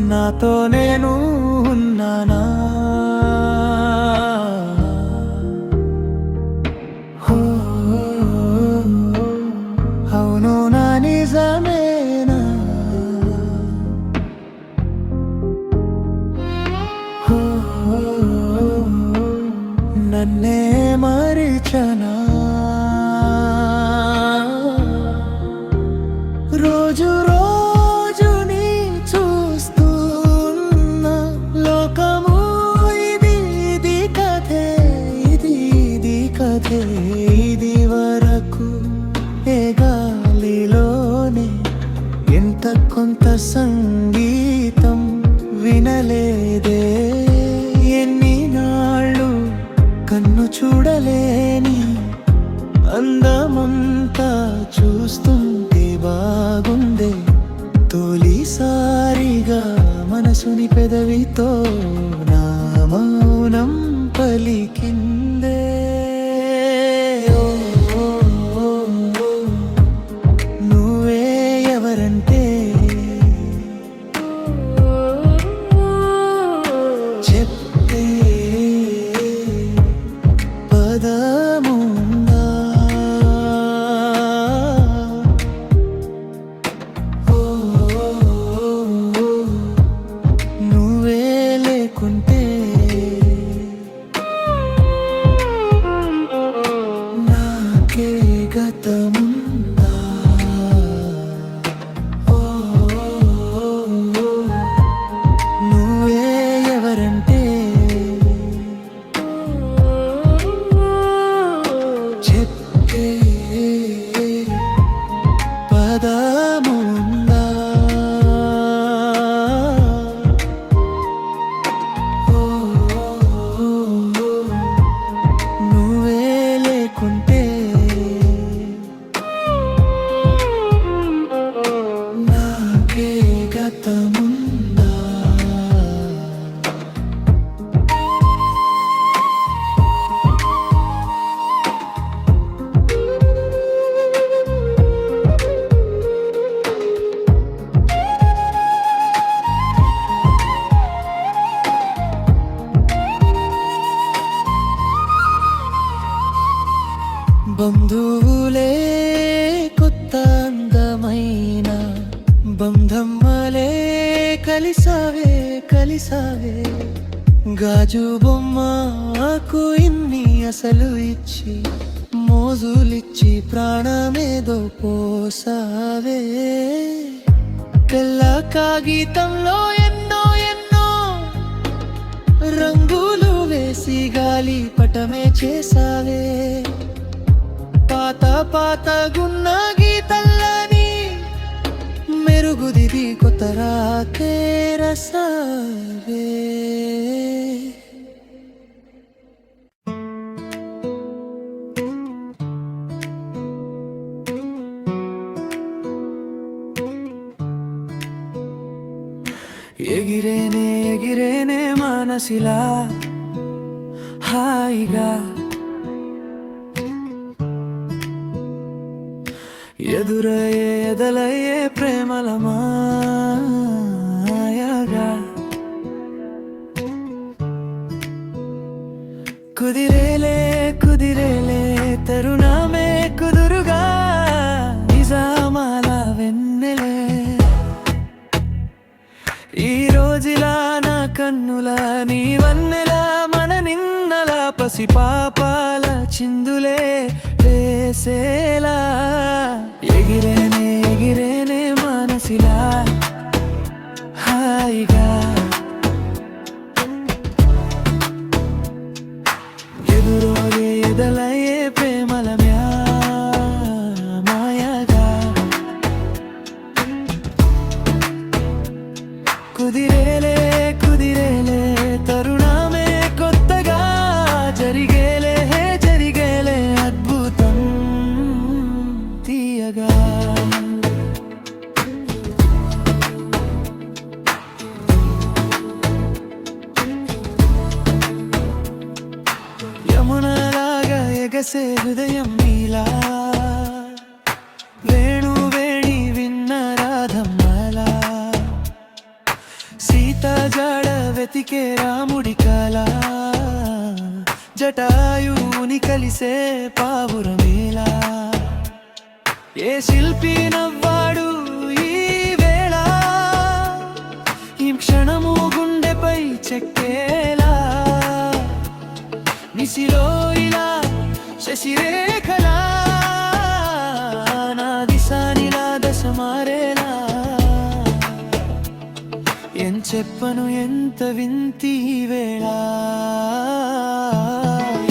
నాతో నేను ఉన్నానా? అవును నా నిజమేనా? నన్నే మరిచనా? రోజు రోజుని చూస్తున్న లోకము ఇది కథే, ఇది కథే. ఇది వరకు ఏ గాలిలోనే ఎంత కొంత సంగీతం వినలేదే. ఎన్ని నాళ్ళు కన్ను చూడలేని అందమంతా చూస్తుంటే బాగుందే. తొలిసారిగా మనసుని పెదవితో నా మౌనం పలికిందే. నువ్వే ఎవరంటే చెప్తే పదముందా? నువ్వే లేకుంటే నాకే గతముందా? నువ్వే ఎవరంటే చెప్తే పదముందా? నువ్వే లేకుంటే నాకే గతముందా? బంధువులే కొత్త అందమైన బంధమ్మలే కలిసావే కలిసావే. గాజు బొమ్మకు ఇన్ని అసలు ఇచ్చి మోజులిచ్చి ప్రాణమేదో పోసావే. తెల్ల కాగితంలో ఎన్నో ఎన్నో రంగులు వేసి గాలి పటమే చేసావే. పాత పాత గున్న గీతల్లని మెరుగుదిది కొత్త రాతే రసావే. ఎగిరేనే ఎగిరేనే మనసిలా హాయిగా, ఎదురయ్యే ఎదలయ్యే ప్రేమల మాయగా. కుదిరేలే కుదిరేలే తరుణమే కుదురుగా, నిజామాల వెన్నెలే. ఈ రోజులా నా కన్నుల నీ వన్నెలా మన నిన్నల పసిపాపాల చిందులే వేసేలా. ఎగిరేనే ఎగిరేనే మనసిలా హాయిగా, ఎదురోగే ఎదలయ్యే ప్రేమల మాయగా. కుదిరేలే కుదిరేలే తరుణమే కొత్తగా, జరిగేలే జరిగేలే అద్భుతం తీయగా. యమునలాగా ఎగసే హృదయం నీలా, వేణు వేణి విన్న రాధ బ్రతికే రాముడి కళ జటాయువుని కలిసే పావురమేలా ఏ శిల్పి నవ్వాడు ఈ వేళ ఈ క్షణము గుండెపై చెక్కేలా నిసిలో ఇలా శశిరేఖలా నా దిశానిలా దశ మారేలా ఏం చెప్పను ఎంత వింతి వేళ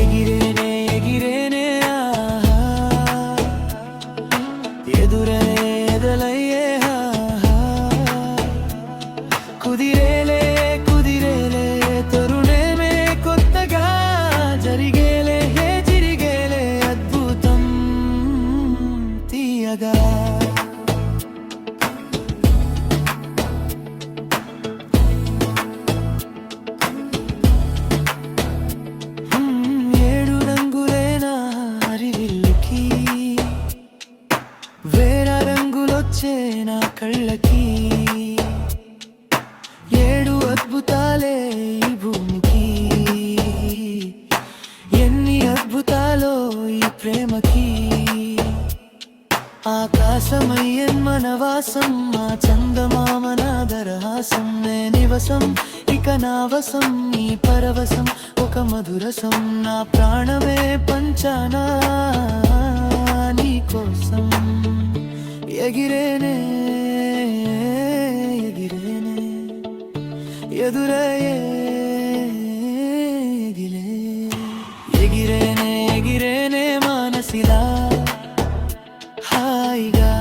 ఎగిరేనే ఎగిరేనే ఎదురయ్యే కుదిరేలే కుదిరేలే తరుణేమే కొత్తగా జరిగేలే జరిగేలే అద్భుతం తీయగా నా కళ్ళకి ఏడు అద్భుతాలే ఈ భూమికి ఎన్ని అద్భుతాలో ఈ ప్రేమకి ఆకాశమయ్యన్ మనవాసం మా చందమామ నాదరహాసం నే నివసం ఇక నా వసం ఈ పరవశం ఒక మధురసం నా ప్రాణమే పంచానా నీ కోసం ఎగిరేనే ఎగిరేనే ఎదురయ్యే ఎగిరేనే ఎగిరేనే మానసిలా హాయిగా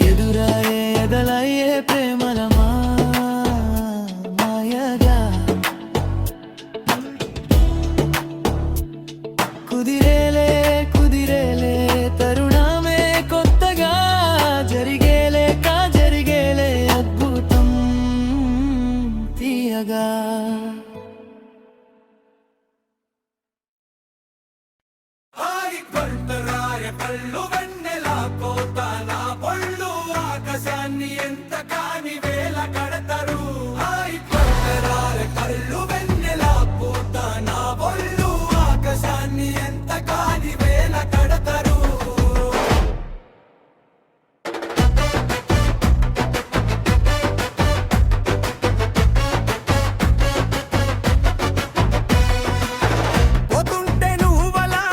ఎదురయ్యే ఎదలయ్యే ప్రేమల మాయగా కుదిరేలే కుదిరేలే తరుణమే కొత్తగా జరిగేలే జరిగేలే అద్భుతం తీయగా కళ్ళు వెన్నెలా పోతానా పొళ్ళు ఆకాశాన్ని ఎంత కాని వేల కడతారు కళ్ళు వెన్నెలా పోతానా పొళ్ళు ఆకాశాన్ని ఎంత కాని వేల కడతారు పోతుంటే నువ్వలా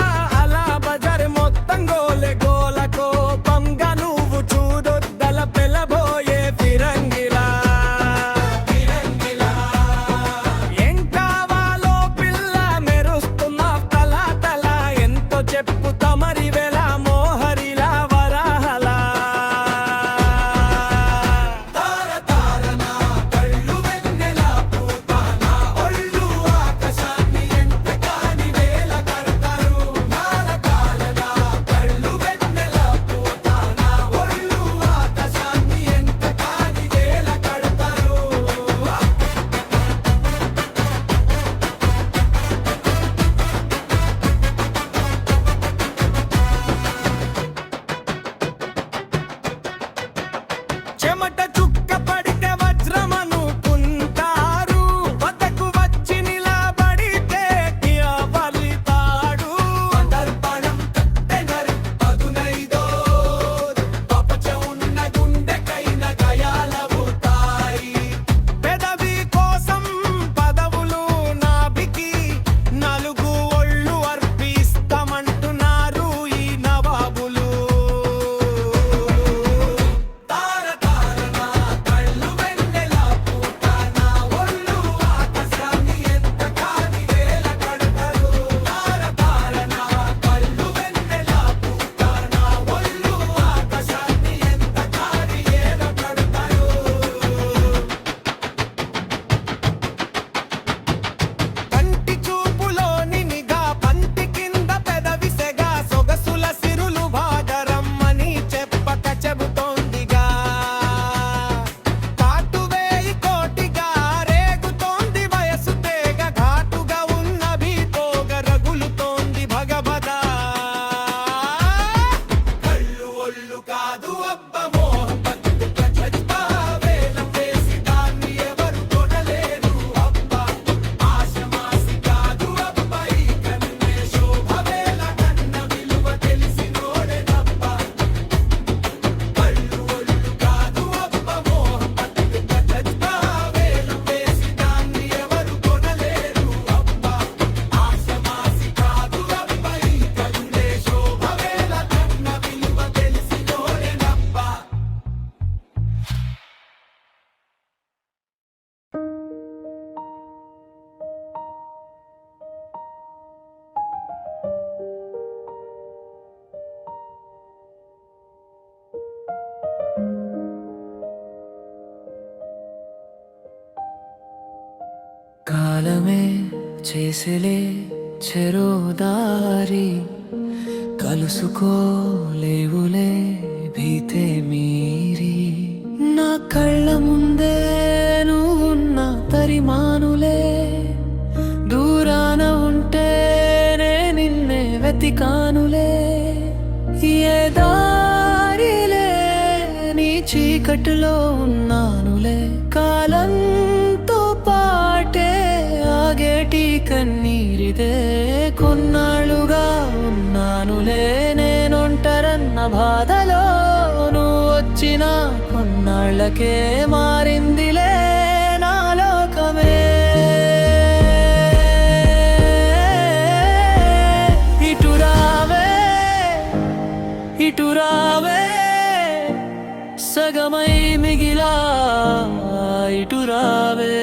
అలా బజార్ మొత్తం గోలే గోల కోపం చేసెలే చెరో దారి కలుసుకోలేవులే భీతే మీరి నా కళ్ళ ముందే నువ్వున్న తరిమానులే దూరాన ఉంటేనే నిన్నే వెతికానులే ఏ దారిలే నీ చీకటిలో ఉన్నానులే కాలంతో పాటే ఆగేటి కన్నీరిదే కొన్నాళ్ళుగా ఉన్నానులే నేనొంటరన్న బాధలో నువ్వు వచ్చిన కొన్నాళ్ళకే మారిందిలే నా లోకమే ఇటురావే సగమై మిగిలా ఇటురావే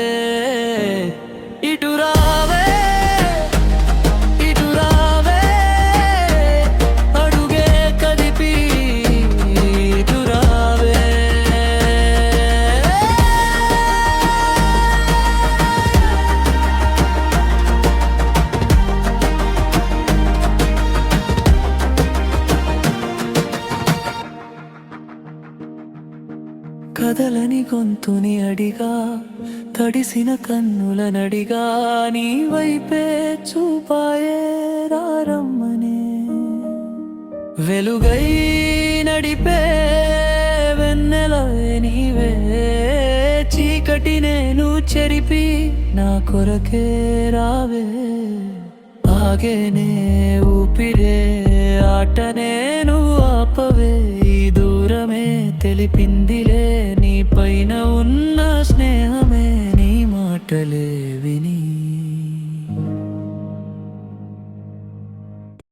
ఇటురావే ఇటురావే అడుగే కదిపి ఇటురావే కదలని గొంతుని అడిగా తడిసిన కన్నుల నడిగా నీ వైపే చూపాయే రారమ్మనే వెలుగై నడిపే వెన్నెలవే నీవే చీకటి నేను చెరిపి నా కొరకే రావే ఆగేనే ఊపిరే ఆట నేను ఆపవే ఈ దూరమే తెలిపిందిలే నీ పైన ఉన్న స్నేహమే నీ మాటలే